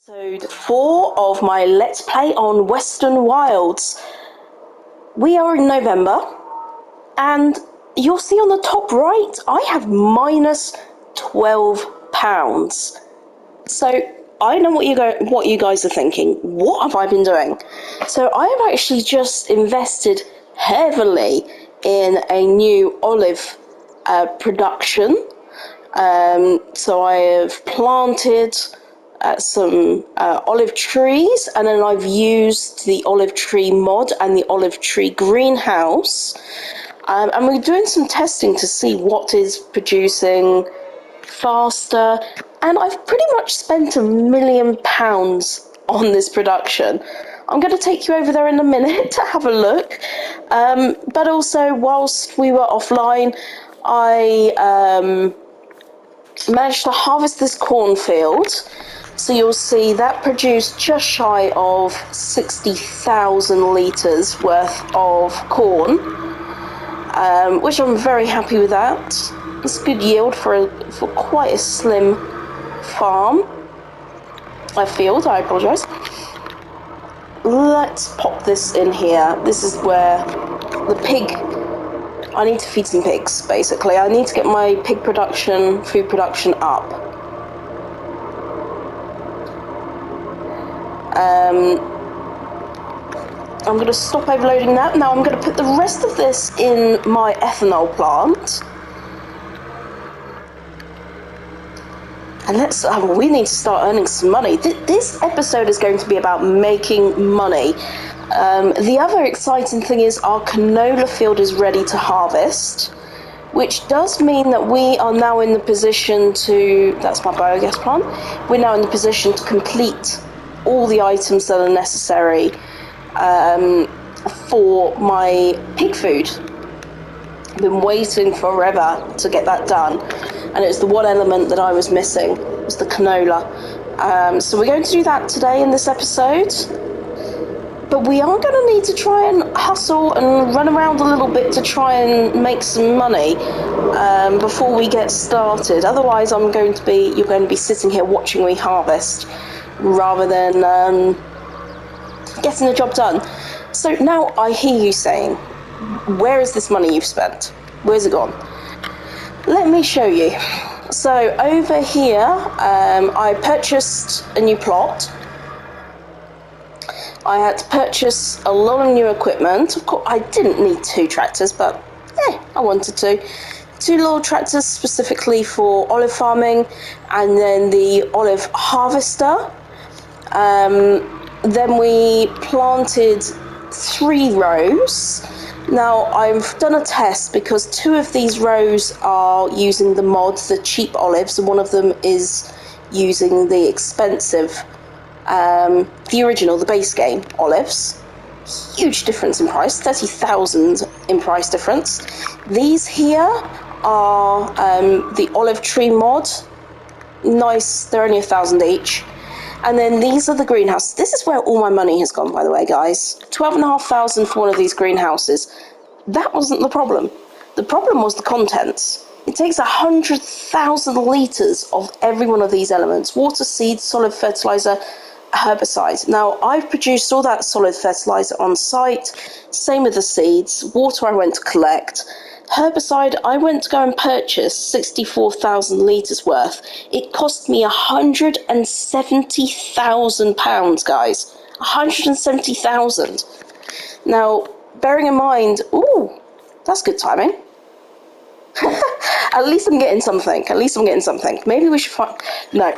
Episode 4 of my Let's Play on Western Wilds. We are in November, and you'll see on the top right, I have minus £12. So I know what you guys are thinking. What have I been doing? So I have actually just invested heavily in a new olive production. So I have planted some olive trees, and then I've used the olive tree mod and the olive tree greenhouse, and we're doing some testing to see what is producing faster, and I've pretty much spent £1 million on this production. I'm going to take you over there in a minute to have a look, but also whilst we were offline, I managed to harvest this cornfield. So you'll see that produced just shy of 60,000 litres worth of corn, which I'm very happy with that. It's good yield for quite a slim farm. Field, I apologise. Let's pop this in here. This is where the pig... I need to feed some pigs, basically. I need to get my pig production, food production up. I'm going to stop overloading that. Now I'm going to put the rest of this in my ethanol plant. And we need to start earning some money. This episode is going to be about making money. The other exciting thing is our canola field is ready to harvest, which does mean that we are now in the position to, that's my biogas plant, we're now in the position to complete all the items that are necessary for my pig food. I've been waiting forever to get that done, and it was the one element that I was missing, was the canola. So we're going to do that today in this episode, but we are going to need to try and hustle and run around a little bit to try and make some money before we get started. Otherwise you're going to be sitting here watching me harvest rather than getting the job done. So now I hear you saying, where is this money you've spent? Where's it gone? Let me show you. So over here, I purchased a new plot. I had to purchase a lot of new equipment. Of course, I didn't need 2 tractors, but I wanted to. 2 little tractors specifically for olive farming, and then the olive harvester. Then we planted 3 rows. Now I've done a test because 2 of these rows are using the mod, the cheap olives, and one of them is using the expensive, the original, the base game olives. Huge difference in price, 30,000 in price difference. These here are the olive tree mod. Nice, they're only 1,000 each. And then these are the greenhouses. This is where all my money has gone, by the way, guys. 12,500 for one of these greenhouses. That wasn't the problem. The problem was the contents. It takes 100,000 litres of every one of these elements. Water, seeds, solid fertiliser, herbicide. Now, I've produced all that solid fertiliser on site. Same with the seeds. Water I went to collect. Herbicide, I went to go and purchase 64,000 litres worth. It cost me £170,000, guys. 170,000. Now, bearing in mind, that's good timing. At least I'm getting something. Maybe we should find... No.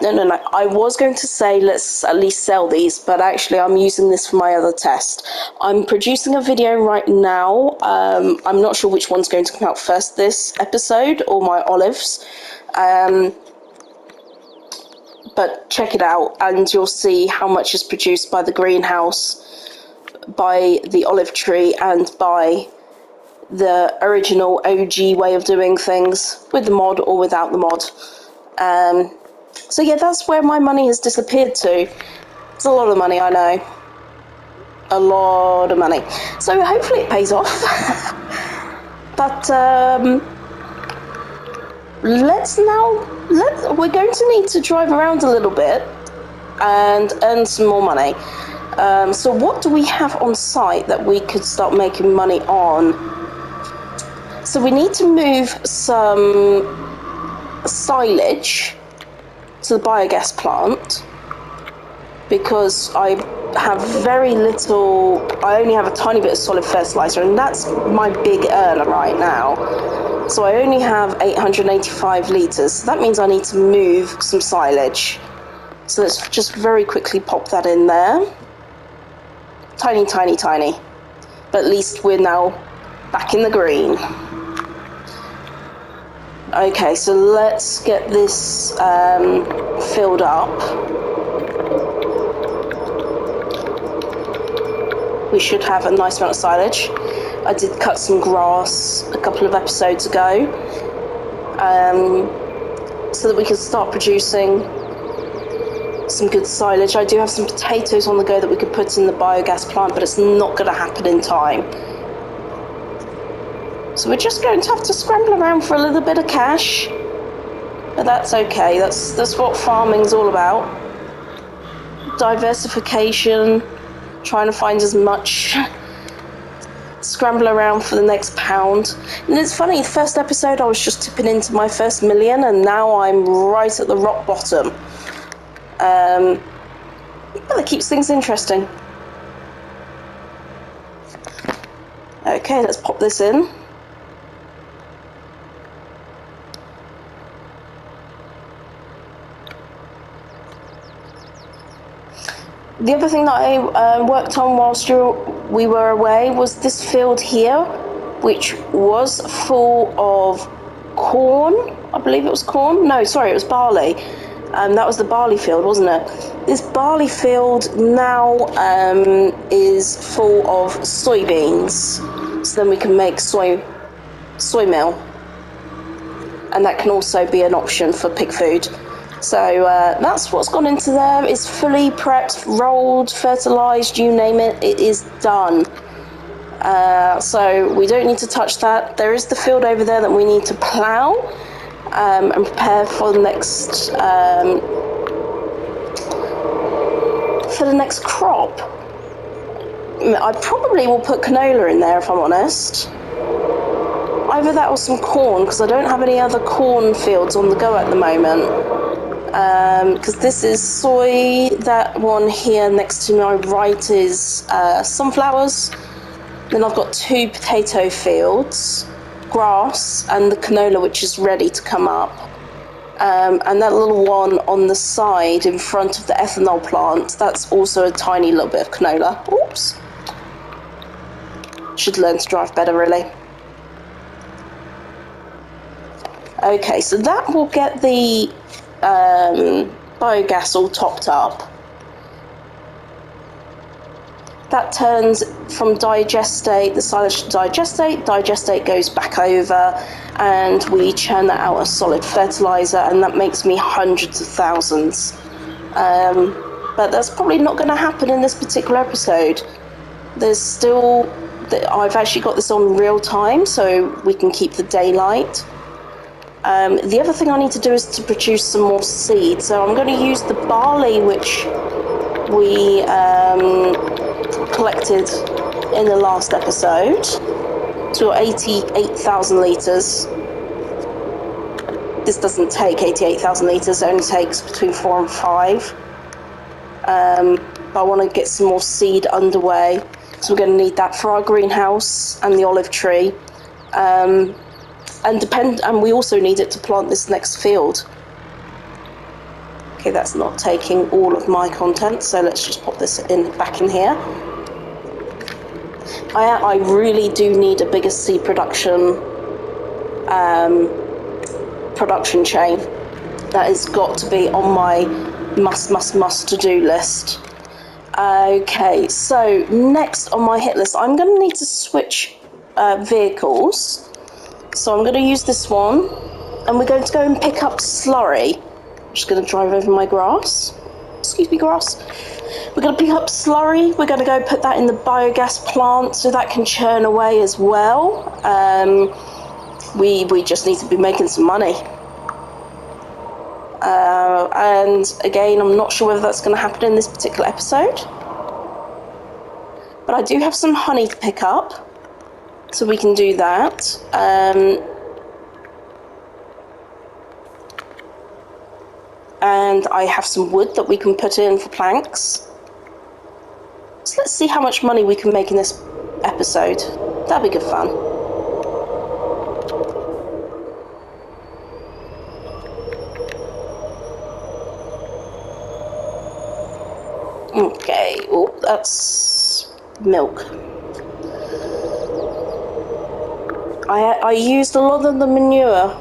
I was going to say let's at least sell these, but actually I'm using this for my other test. I'm producing a video right now. I'm not sure which one's going to come out first, this episode or my olives. But check it out and you'll see how much is produced by the greenhouse, by the olive tree, and by the original OG way of doing things, with the mod or without the mod. So yeah, that's where my money has disappeared to. It's a lot of money, I know. A lot of money. So hopefully it pays off. But we're going to need to drive around a little bit and earn some more money. So what do we have on site that we could start making money on? So we need to move some silage to the biogas plant, because I have very little, I only have a tiny bit of solid fertilizer, and that's my big earner right now. So I only have 885 litres, so that means I need to move some silage. So let's just very quickly pop that in there. Tiny, tiny, tiny. But at least we're now back in the green. Okay, so let's get this filled up. We should have a nice amount of silage. I did cut some grass a couple of episodes ago, so that we can start producing some good silage. I do have some potatoes on the go that we could put in the biogas plant, but it's not going to happen in time. So we're just going to have to scramble around for a little bit of cash, but that's okay. That's what farming's all about. Diversification, trying to find as much, scramble around for the next pound. And it's funny, the first episode I was just tipping into my first million, and now I'm right at the rock bottom. But that keeps things interesting. Okay, let's pop this in. The other thing that I worked on whilst we were away was this field here, which was full of corn. I believe it was corn. No, sorry, it was barley. That was the barley field, wasn't it? This barley field now is full of soybeans. So then we can make soy meal. And that can also be an option for pig food. So that's what's gone into there. It's fully prepped, rolled, fertilised, you name it, it is done. So we don't need to touch that. There is the field over there that we need to plough and prepare for the next crop. I probably will put canola in there if I'm honest. Either that or some corn, because I don't have any other corn fields on the go at the moment. Because this is soy, that one here next to my right is sunflowers. Then I've got 2 potato fields, grass, and the canola, which is ready to come up. And that little one on the side in front of the ethanol plant, that's also a tiny little bit of canola. Oops. Should learn to drive better, really. Okay, so that will get the biogas all topped up. That turns from digestate, the silage to digestate goes back over, and we churn that out as solid fertilizer, and that makes me hundreds of thousands. But that's probably not going to happen in this particular episode. There's still, I've actually got this on real time, so we can keep the daylight. The other thing I need to do is to produce some more seed, so I'm going to use the barley which we collected in the last episode, to 88,000 litres. This doesn't take 88,000 litres, it only takes between 4 and 5. But I want to get some more seed underway, so we're going to need that for our greenhouse and the olive tree. And we also need it to plant this next field. Okay, that's not taking all of my content, so let's just pop this back in here. I really do need a bigger seed production chain. That has got to be on my must to-do list. Okay, so next on my hit list, I'm going to need to switch vehicles. So I'm going to use this one, and we're going to go and pick up slurry. I'm just going to drive over my grass. Excuse me, grass. We're going to pick up slurry. We're going to go put that in the biogas plant so that can churn away as well. We just need to be making some money. And again, I'm not sure whether that's going to happen in this particular episode. But I do have some honey to pick up, so we can do that. And I have some wood that we can put in for planks. So let's see how much money we can make in this episode. That'll be good fun. Okay, oh, that's milk. I used a lot of the manure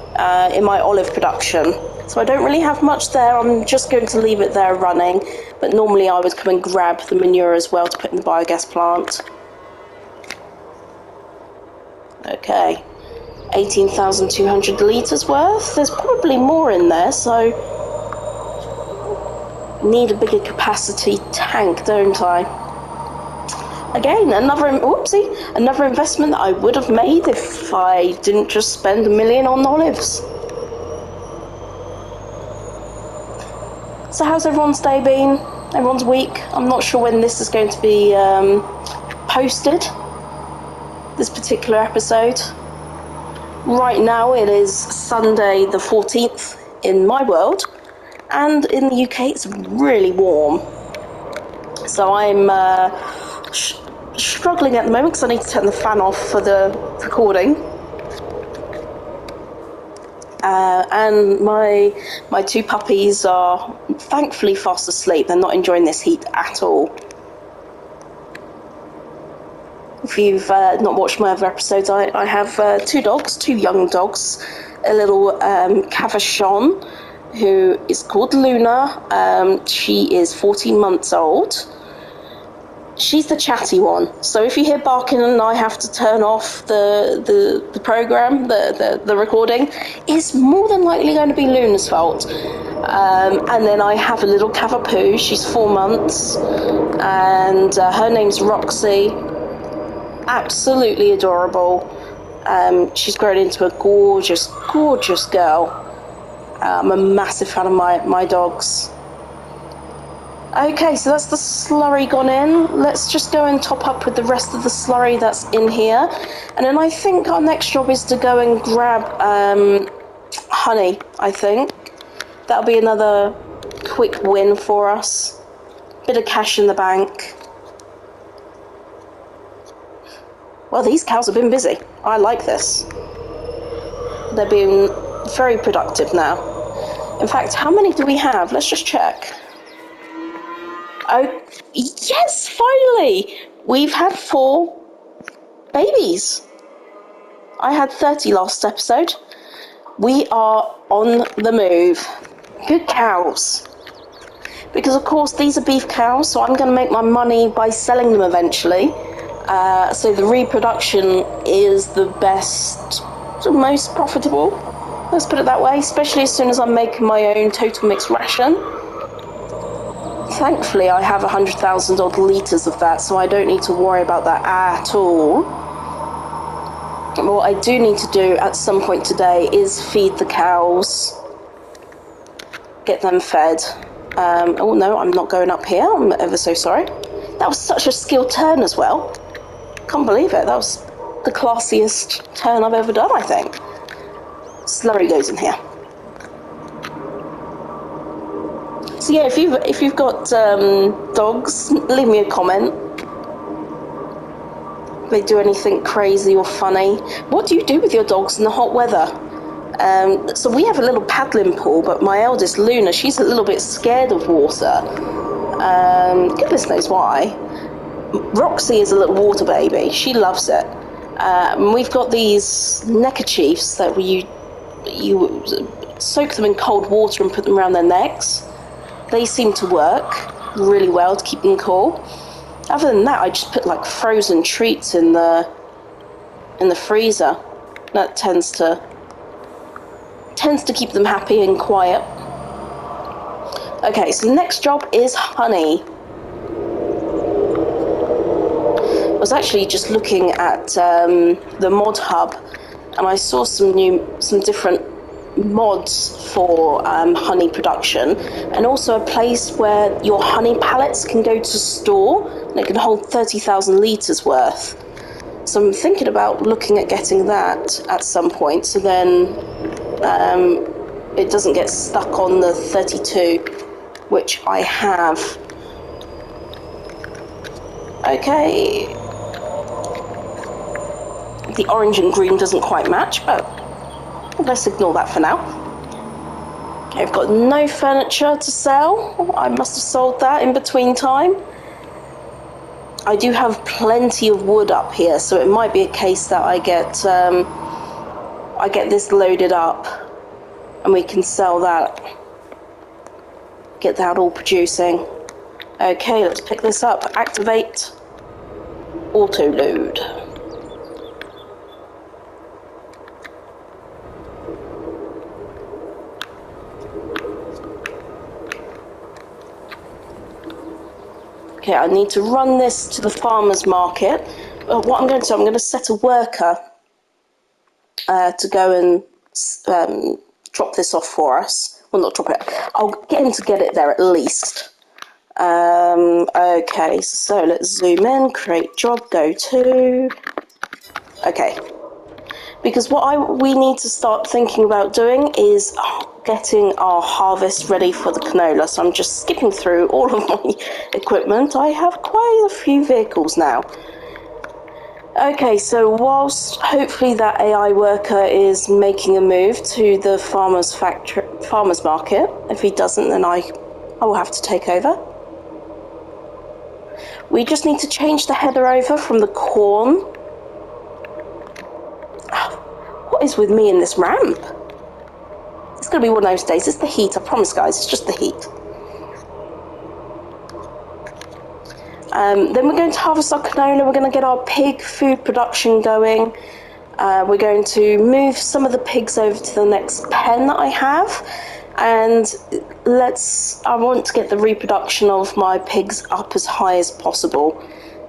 in my olive production, so I don't really have much there. I'm just going to leave it there running, but normally I would come and grab the manure as well to put in the biogas plant. Okay, 18,200 litres worth. There's probably more in there, so need a bigger capacity tank, don't I? Again, another investment that I would have made if I didn't just spend $1 million on olives. So how's everyone's day been? Everyone's week? I'm not sure when this is going to be posted, this particular episode. Right now it is Sunday the 14th in my world, and in the UK it's really warm. So I'm struggling at the moment because I need to turn the fan off for the recording. And my two puppies are thankfully fast asleep. They're not enjoying this heat at all. If you've not watched my other episodes, I have two dogs, two young dogs. A little Cavachon, who is called Luna. She is 14 months old. She's the chatty one. So if you hear barking and I have to turn off the program, the recording, it's more than likely going to be Luna's fault. And then I have a little Cavapoo. She's 4 months, and her name's Roxy. Absolutely adorable. She's grown into a gorgeous, gorgeous girl. I'm a massive fan of my dogs. Okay, so that's the slurry gone in. Let's just go and top up with the rest of the slurry that's in here. And then I think our next job is to go and grab honey, I think. That'll be another quick win for us. Bit of cash in the bank. Well, these cows have been busy. I like this. They're being very productive now. In fact, how many do we have? Let's just check. Oh, yes, finally! We've had 4 babies. I had 30 last episode. We are on the move. Good cows. Because, of course, these are beef cows, so I'm going to make my money by selling them eventually. So the reproduction is the best, the most profitable. Let's put it that way, especially as soon as I'm making my own total mixed ration. Thankfully, I have 100,000 odd litres of that, so I don't need to worry about that at all. What I do need to do at some point today is feed the cows, get them fed. Oh no, I'm not going up here, I'm ever so sorry. That was such a skilled turn as well. Can't believe it, that was the classiest turn I've ever done, I think. Slurry goes in here. So yeah, if you've got dogs, leave me a comment. If they do anything crazy or funny. What do you do with your dogs in the hot weather? So we have a little paddling pool, but my eldest Luna, she's a little bit scared of water. Goodness knows why. Roxy is a little water baby. She loves it. We've got these neckerchiefs that you soak them in cold water and put them around their necks. They seem to work really well to keep them cool. Other than that, I just put like frozen treats in the freezer. That tends to keep them happy and quiet. Okay, so the next job is honey. I was actually just looking at the mod hub, and I saw some different mods for honey production, and also a place where your honey pallets can go to store, and it can hold 30,000 litres worth. So I'm thinking about looking at getting that at some point, so then it doesn't get stuck on the 32, which I have. Okay. The orange and green doesn't quite match, but let's ignore that for now. Okay, I've got no furniture to sell. I must have sold that in between time. I do have plenty of wood up here, so it might be a case that I get this loaded up and we can sell that. Get that all producing. Okay, let's pick this up. Activate. Auto load. Okay, I need to run this to the farmer's market. What I'm going to do, I'm going to set a worker to go and drop this off for us. Well, not drop it. I'll get him to get it there at least. Okay, so let's zoom in, create job, go to. Okay. Because what we need to start thinking about doing is getting our harvest ready for the canola. So I'm just skipping through all of my equipment. I have quite a few vehicles now. Okay, so whilst hopefully that AI worker is making a move to the farmer's market, if he doesn't, then I will have to take over. We just need to change the header over from the corn. What is with me in this ramp? It's going to be one of those days. It's the heat, I promise, guys. It's just the heat. Then we're going to harvest our canola. We're going to get our pig food production going. We're going to move some of the pigs over to the next pen that I have. And I want to get the reproduction of my pigs up as high as possible.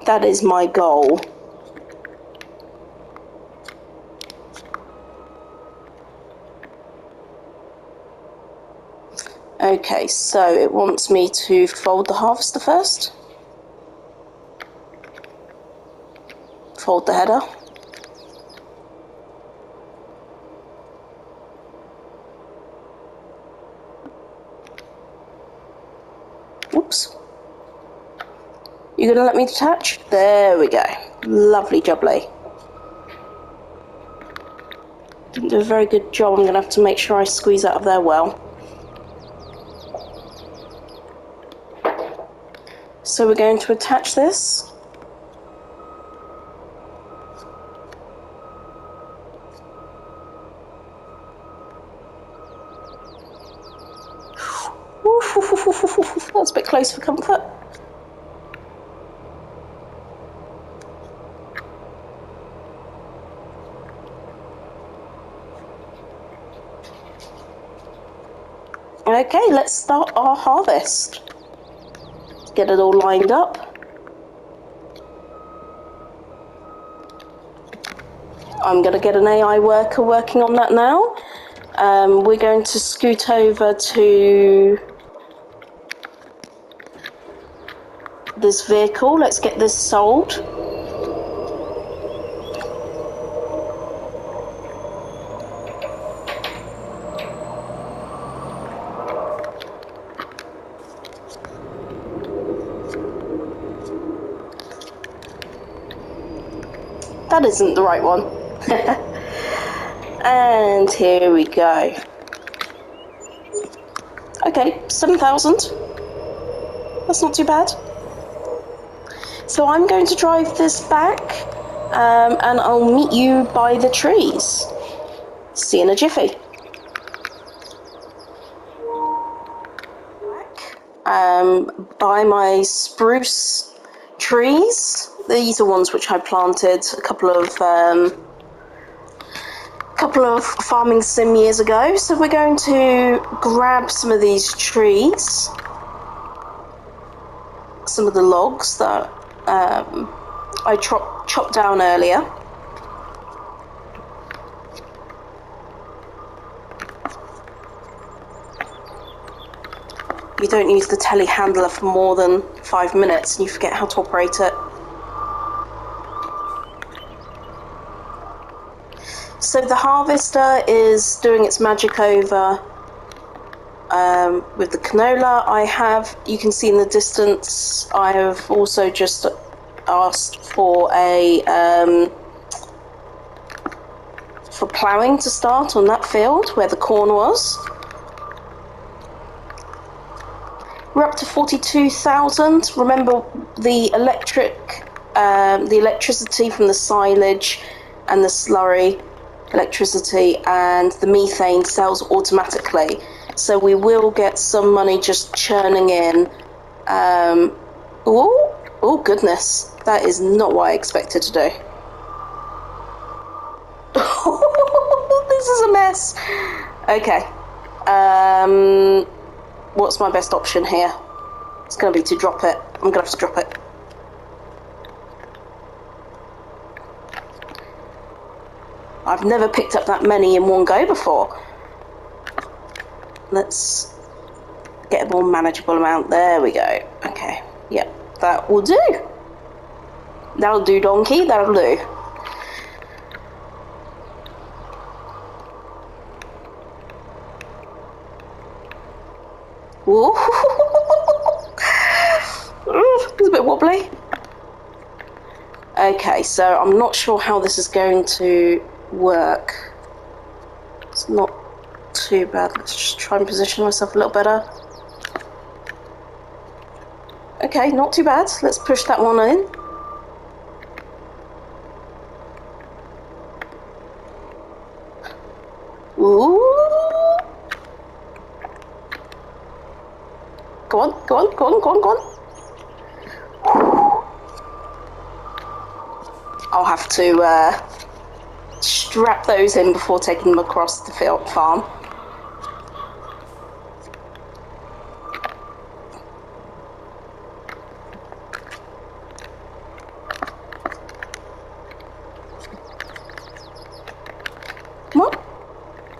That is my goal. Okay, so it wants me to fold the harvester first. Fold the header. Oops. You gonna let me detach? There we go. Lovely jubbly. Didn't do a very good job. I'm gonna have to make sure I squeeze out of there well. So we're going to attach this. That's a bit close for comfort. Okay, let's start our harvest. Get it all lined up. I'm going to get an AI worker working on that now. We're going to scoot over to this vehicle. Let's get this sold. That isn't the right one. And here we go. Okay, 7,000. That's not too bad. So I'm going to drive this back and I'll meet you by the trees. See you in a jiffy. By my spruce trees. These are ones which I planted a couple of farming sim years ago. So we're going to grab some of these trees, some of the logs that I chopped down earlier. You don't use the telehandler for more than 5 minutes and you forget how to operate it. So the harvester is doing its magic over with the canola. You can see in the distance, I have also just asked for for ploughing to start on that field where the corn was. We're up to 42,000. Remember the electricity from the silage and the slurry electricity and the methane sells automatically. So we will get some money just churning in. Oh goodness, that is not what I expected to do. This is a mess. Okay. What's my best option here? It's going to be to drop it. I'm going to have to drop it. I've never picked up that many in one go before. Let's get a more manageable amount. There we go. Okay. Yep, that will do. That'll do, donkey. That'll do. Ooh. It's a bit wobbly. Okay, so I'm not sure how this is going to work. It's not too bad. Let's just try and position myself a little better. Okay, not too bad. Let's push that one in. Ooh. Go on, go on, go on, go on, go on. I'll have to strap those in before taking them across the field farm. Come on,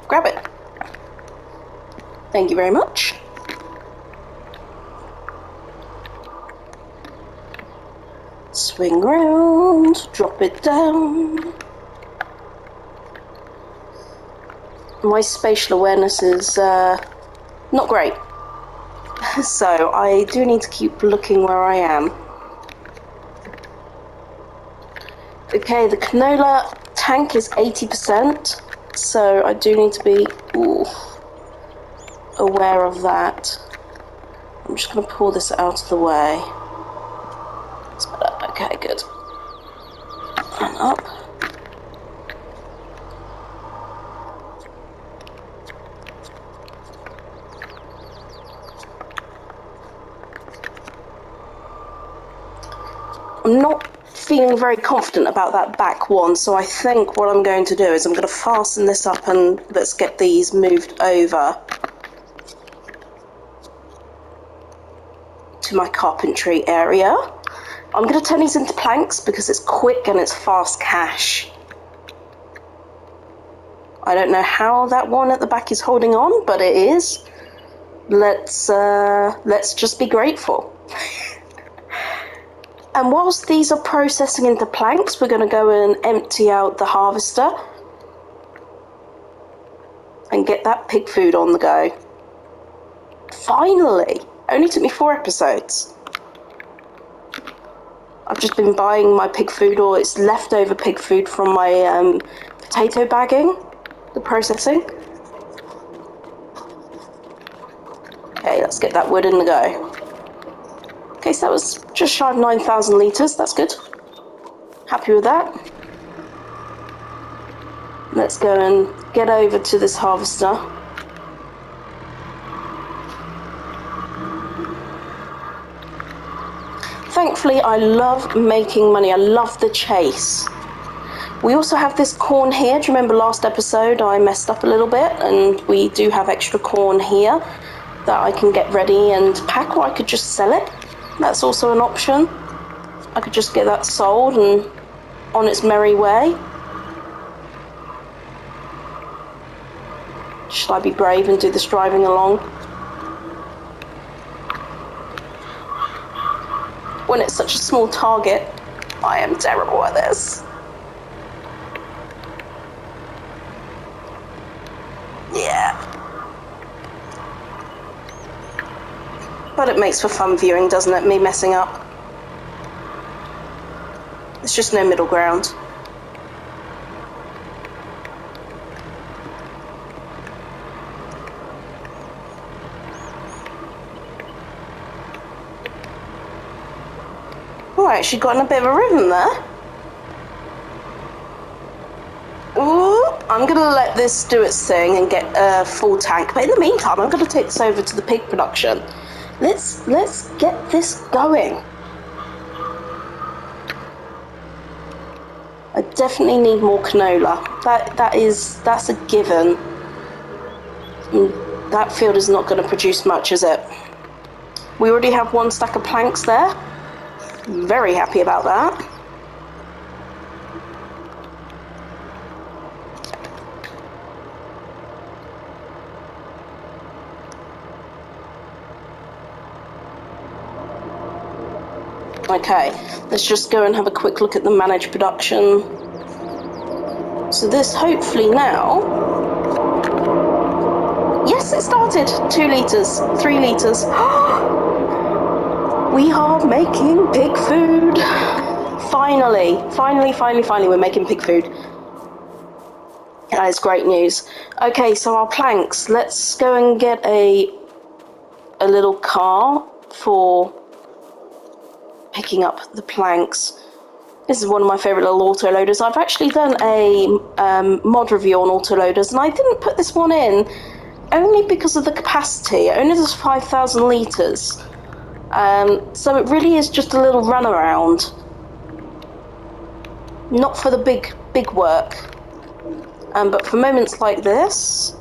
grab it. Thank you very much. Swing round, drop it down. My spatial awareness is not great, so I do need to keep looking where I am. Okay, the canola tank is 80%, so I do need to be aware of that. I'm just going to pull this out of the way. That's better. Okay, good. And up. I'm not feeling very confident about that back one, so I think what I'm going to do is I'm going to fasten this up and let's get these moved over to my carpentry area. I'm going to turn these into planks because it's quick and it's fast cash. I don't know how that one at the back is holding on, but it is. Let's just be grateful. And whilst these are processing into planks, we're going to go and empty out the harvester and get that pig food on the go. Finally! Only took me 4 episodes. I've just been buying my pig food, or it's leftover pig food from my potato bagging, the processing. Okay, let's get that wood in the go. Okay, so that was just shy of 9,000 litres, that's good. Happy with that. Let's go and get over to this harvester. Thankfully, I love making money. I love the chase. We also have this corn here. Do you remember last episode I messed up a little bit? And we do have extra corn here that I can get ready and pack, or I could just sell it. That's also an option. I could just get that sold and on its merry way. Should I be brave and do this driving along? when it's such a small target. I am terrible at this. Yeah. But it makes for fun viewing, doesn't it? Me messing up. There's just no middle ground. Oh, I actually got in a bit of a rhythm there. Ooh, I'm going to let this do its thing and get a full tank. But in the meantime, I'm going to take this over to the pig production. Let's get this going. I definitely need more canola. That's a given. That field is not going to produce much, is it? We already have 1 stack of planks there. Very happy about that. Okay, let's just go and have a quick look at the managed production. So this hopefully now... Yes, it started! 2 litres, 3 litres. We are making pig food! Finally, we're making pig food. That is great news. Okay, so our planks. Let's go and get a little car for picking up the planks. This is one of my favourite little autoloaders. I've actually done a mod review on autoloaders, and I didn't put this one in only because of the capacity. It only does 5,000 litres. So it really is just a little runaround. Not for the big work. But for moments like this,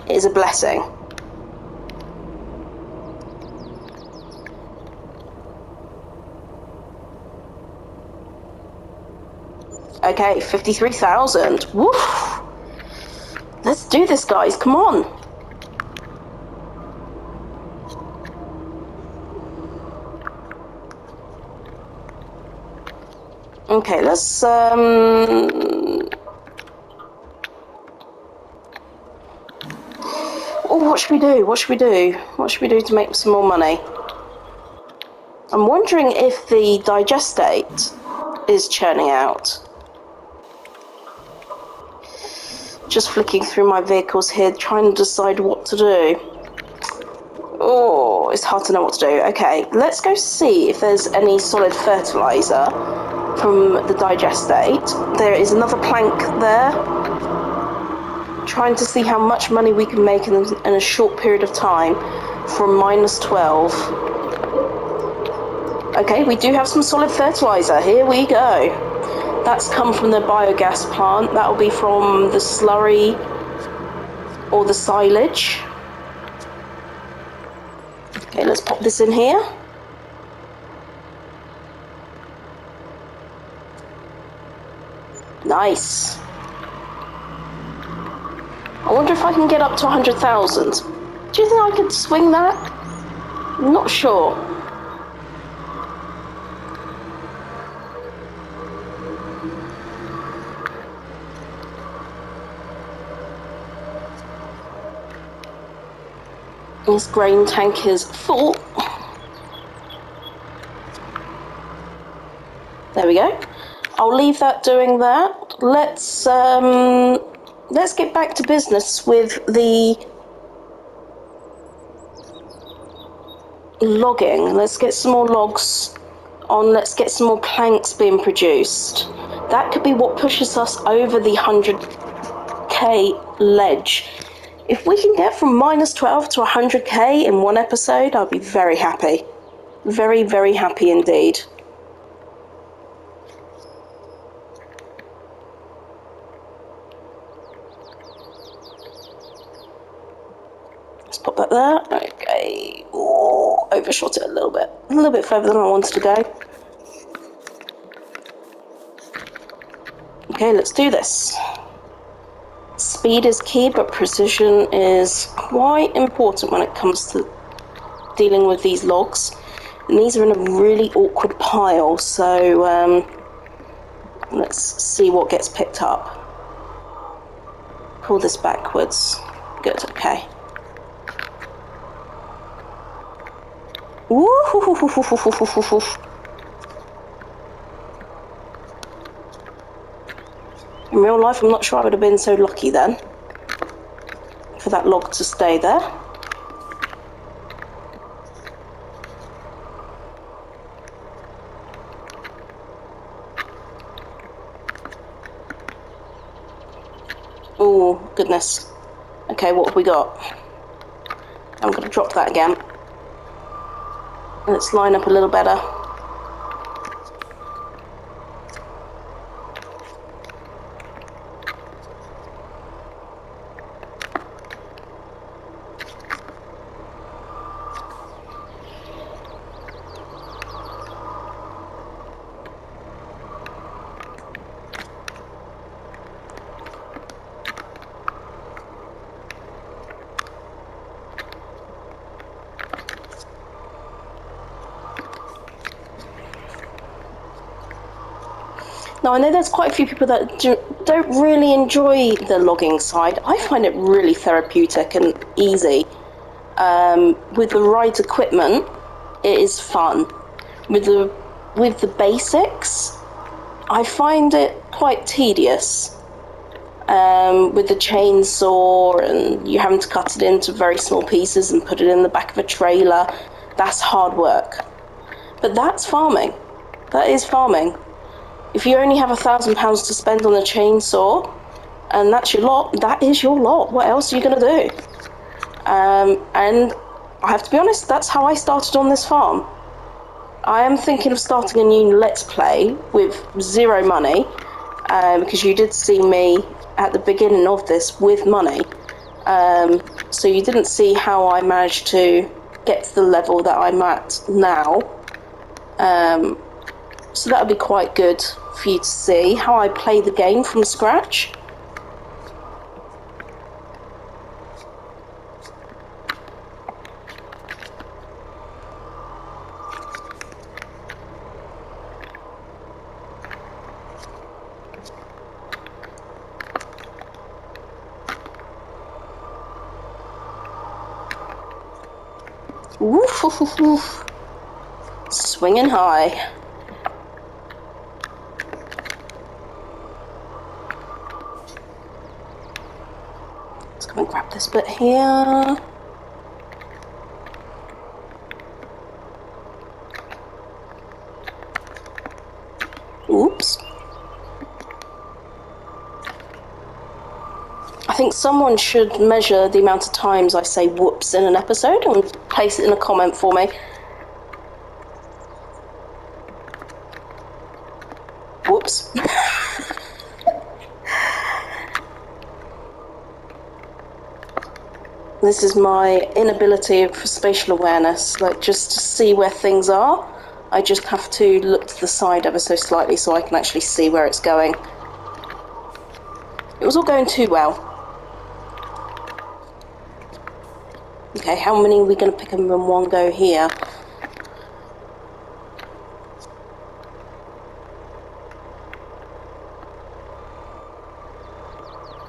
it is a blessing. Okay, 53,000. Woof! Let's do this, guys. Come on. Okay, let's Oh, what should we do? What should we do? What should we do to make some more money? I'm wondering if the digestate is churning out. Just flicking through my vehicles here, trying to decide what to do. Oh, it's hard to know what to do. Okay, let's go see if there's any solid fertilizer from the digestate. There is another plank there. Trying to see how much money we can make in a short period of time from -12. Okay, we do have some solid fertilizer. Here we go. That's come from the biogas plant. That'll be from the slurry or the silage. Okay, let's pop this in here. Nice. I wonder if I can get up to 100,000. Do you think I could swing that? I'm not sure. This grain tank is full. There we go. I'll leave that doing that. Let's get back to business with the logging. Let's get some more logs on. Let's get some more planks being produced. That could be what pushes us over the 100k ledge. If we can get from -12 to 100k in one episode, I'll be very happy. Very, very happy indeed. Let's pop that there. Okay. Oh, overshot it a little bit further than I wanted to go. Okay, let's do this. Speed is key, but precision is quite important when it comes to dealing with these logs. And these are in a really awkward pile, so let's see what gets picked up. Pull this backwards. Good, okay. Woo-hoo-hoo-hoo-hoo-hoo-hoo-hoo. In real life, I'm not sure I would have been so lucky then for that log to stay there. Oh, goodness. Okay, what have we got? I'm going to drop that again. Let's line up a little better. Now, I know there's quite a few people that don't really enjoy the logging side. I find it really therapeutic and easy. With the right equipment, it is fun. With the basics, I find it quite tedious. With the chainsaw and you having to cut it into very small pieces and put it in the back of a trailer, that's hard work. But that's farming. That is farming. If you only have £1,000 to spend on a chainsaw, and that's your lot, that is your lot. What else are you going to do? And I have to be honest, that's how I started on this farm. I am thinking of starting a new Let's Play with zero money, because you did see me at the beginning of this with money. So you didn't see how I managed to get to the level that I'm at now. So that would be quite good for you to see how I play the game from scratch. Woof, woof, woof, woof. Swinging high. Let's come and grab this bit here. Oops. I think someone should measure the amount of times I say whoops in an episode and place it in a comment for me. Whoops. This is my inability for spatial awareness, like just to see where things are. I just have to look to the side ever so slightly so I can actually see where it's going. It was all going too well. Okay, how many are we going to pick them in one go here?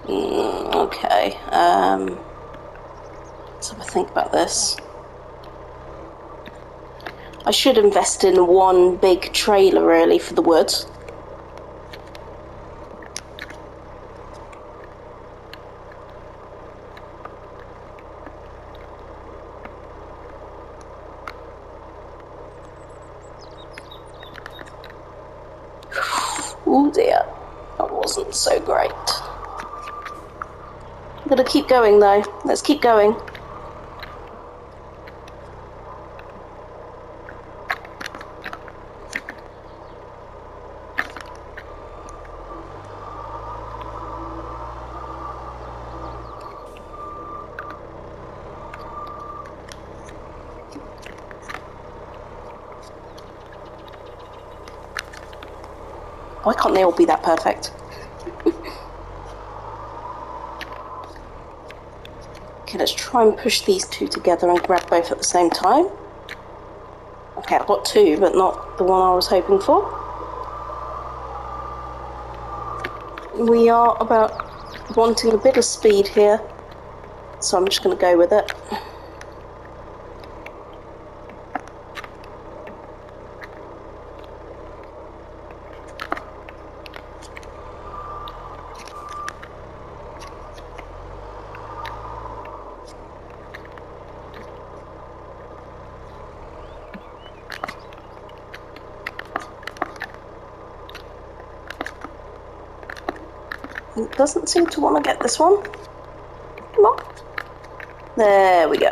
Okay, let's have a think about this. I should invest in one big trailer really for the wood. Oh dear, that wasn't so great. I'm gonna keep going though. Let's keep going. Why can't they all be that perfect? Okay, let's try and push these two together and grab both at the same time. Okay, I've got 2, but not the one I was hoping for. We are about wanting a bit of speed here, so I'm just going to go with it. It doesn't seem to want to get this one. Come on. There we go.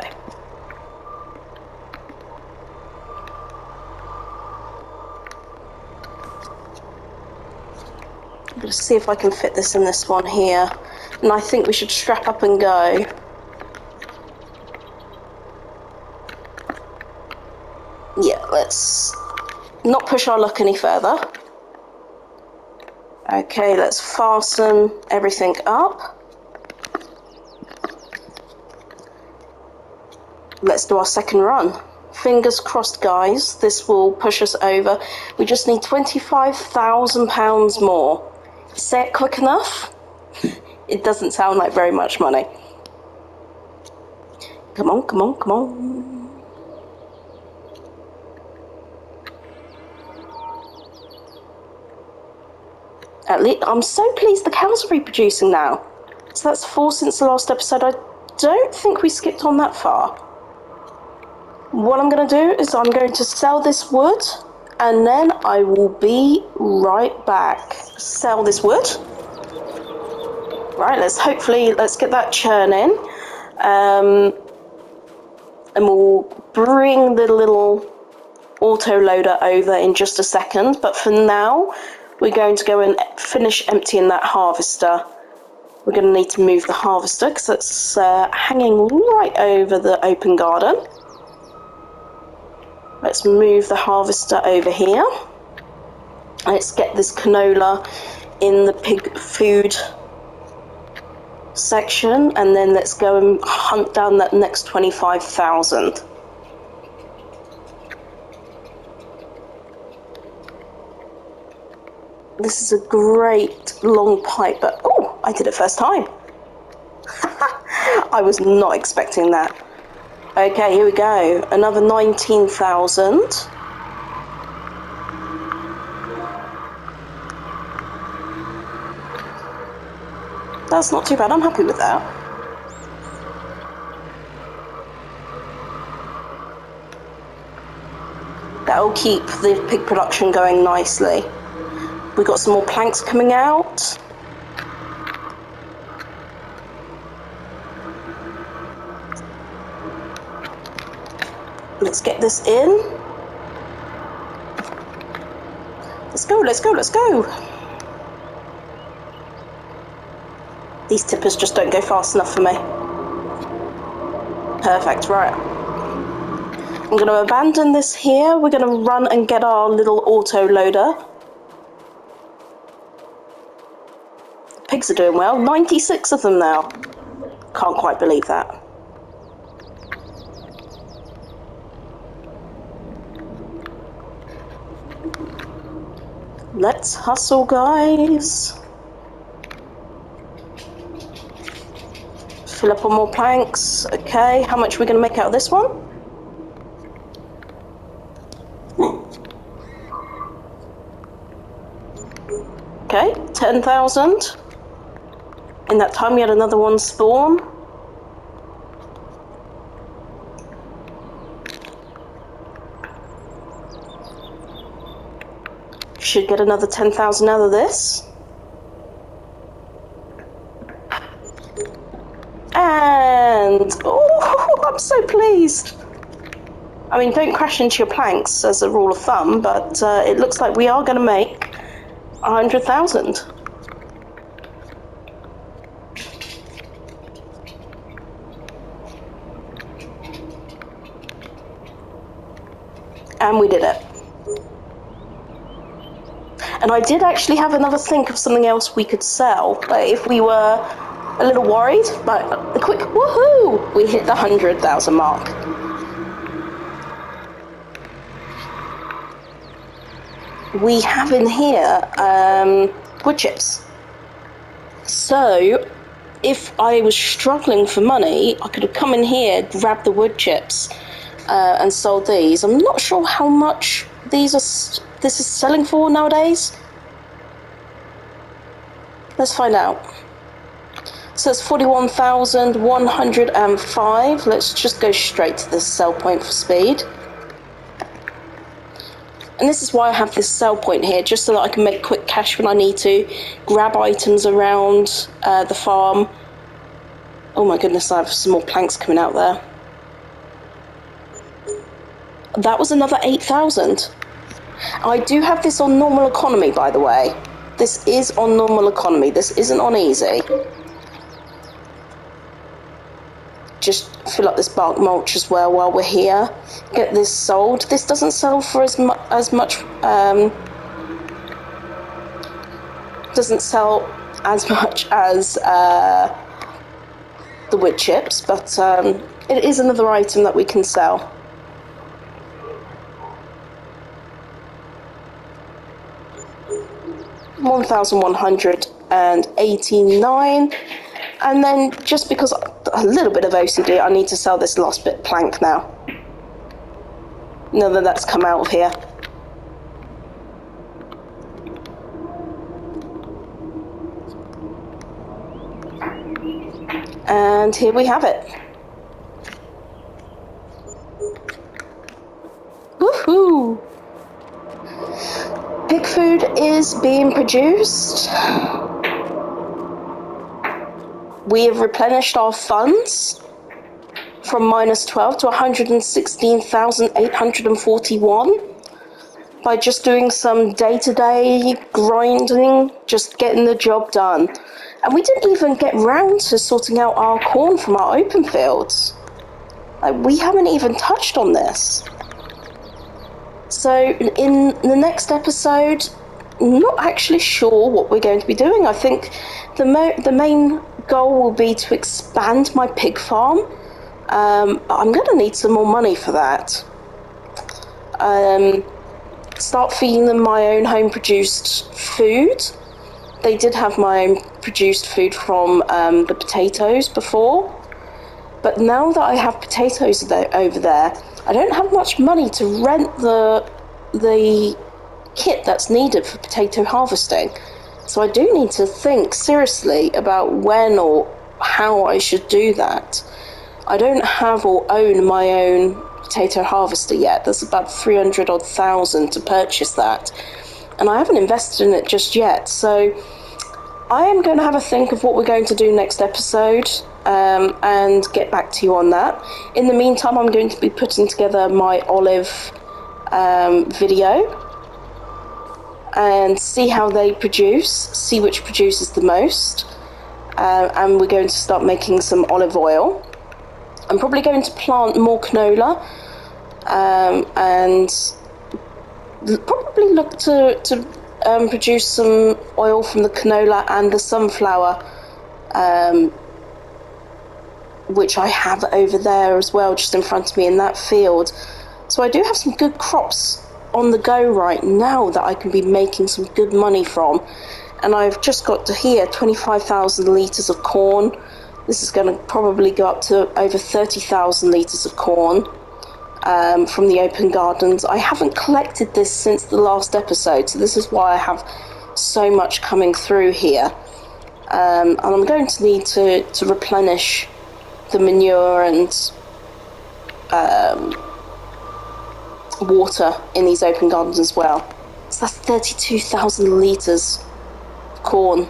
I'm going to see if I can fit this in this one here. And I think we should strap up and go. Yeah, let's not push our luck any further. Okay, let's fasten everything up. Let's do our second run. Fingers crossed, guys, this will push us over. We just need £25,000 more. Say it quick enough? It doesn't sound like very much money. Come on, come on, come on. At least, I'm so pleased the cows are reproducing now. So that's 4 since the last episode. I don't think we skipped on that far. What I'm going to do is I'm going to sell this wood, and then I will be right back. Sell this wood. Right, let's get that churn in. And we'll bring the little auto loader over in just a second. But for now, we're going to go and finish emptying that harvester. We're going to need to move the harvester because it's hanging right over the open garden. Let's move the harvester over here. Let's get this canola in the pig food section, and then let's go and hunt down that next 25,000. This is a great long pipe, but oh, I did it first time. I was not expecting that. Okay, here we go. Another 19,000. That's not too bad. I'm happy with that. That'll keep the pig production going nicely. We've got some more planks coming out. Let's get this in. Let's go, let's go, let's go. These tippers just don't go fast enough for me. Perfect, right. I'm going to abandon this here. We're going to run and get our little auto loader. The pigs are doing well. 96 of them now. Can't quite believe that. Let's hustle, guys. Fill up on more planks. Okay, how much are we going to make out of this one? Okay, 10,000. In that time we had another one spawn. Should get another 10,000 out of this. And, oh, I'm so pleased. I mean, don't crash into your planks as a rule of thumb, but it looks like we are going to make 100,000. And we did it. And I did actually have another think of something else we could sell, but if we were a little worried, but a quick woohoo! We hit the 100,000 mark. we have in here wood chips. So if I was struggling for money, I could have come in here, grabbed the wood chips, and sold these. I'm not sure how much this is selling for nowadays. Let's find out. So it's 41,105. Let's just go straight to the sell point for speed. And this is why I have this sell point here, just so that I can make quick cash when I need to, grab items around the farm. Oh my goodness, I have some more planks coming out there. That was another 8,000. I do have this on normal economy, by the way. This is on normal economy. This isn't on easy. Just fill up this bark mulch as well while we're here. Get this sold. This doesn't sell for as much. Doesn't sell as much as the wood chips, but it is another item that we can sell. $1,189, and then just because a little bit of OCD, I need to sell this last bit plank now. Now that that's come out of here. And here we have it. Woohoo! Pig food is being produced. We have replenished our funds from -12 to 116,841 by just doing some day-to-day grinding, just getting the job done. And we didn't even get round to sorting out our corn from our open fields. We haven't even touched on this. So in the next episode, I'm not actually sure what we're going to be doing. I think the main goal will be to expand my pig farm. I'm going to need some more money for that. Start feeding them my own home-produced food. They did have my own produced food from the potatoes before. But now that I have potatoes over there, I don't have much money to rent the kit that's needed for potato harvesting. So I do need to think seriously about when or how I should do that. I don't have or own my own potato harvester yet. There's about 300,000 to purchase that. And I haven't invested in it just yet. So I am going to have a think of what we're going to do next episode. And get back to you on that. In the meantime, I'm going to be putting together my olive video and see how they produce, see which produces the most, and we're going to start making some olive oil. I'm probably going to plant more canola and probably look to produce some oil from the canola and the sunflower, which I have over there as well, just in front of me in that field. So I do have some good crops on the go right now that I can be making some good money from. And I've just got to here 25,000 litres of corn. This is going to probably go up to over 30,000 litres of corn from the open gardens. I haven't collected this since the last episode, so this is why I have so much coming through here. And I'm going to need to replenish the manure and water in these open gardens as well. So that's 32,000 litres of corn.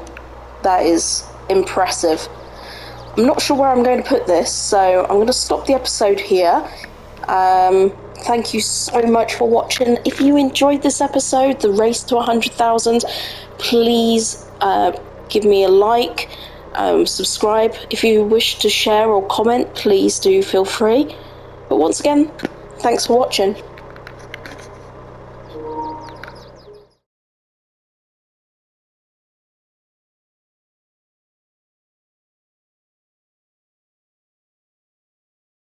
That is impressive. I'm not sure where I'm going to put this, so I'm going to stop the episode here. Thank you so much for watching. If you enjoyed this episode, the race to 100,000, please give me a like. Subscribe. If you wish to share or comment, please do feel free. But once again, thanks for watching.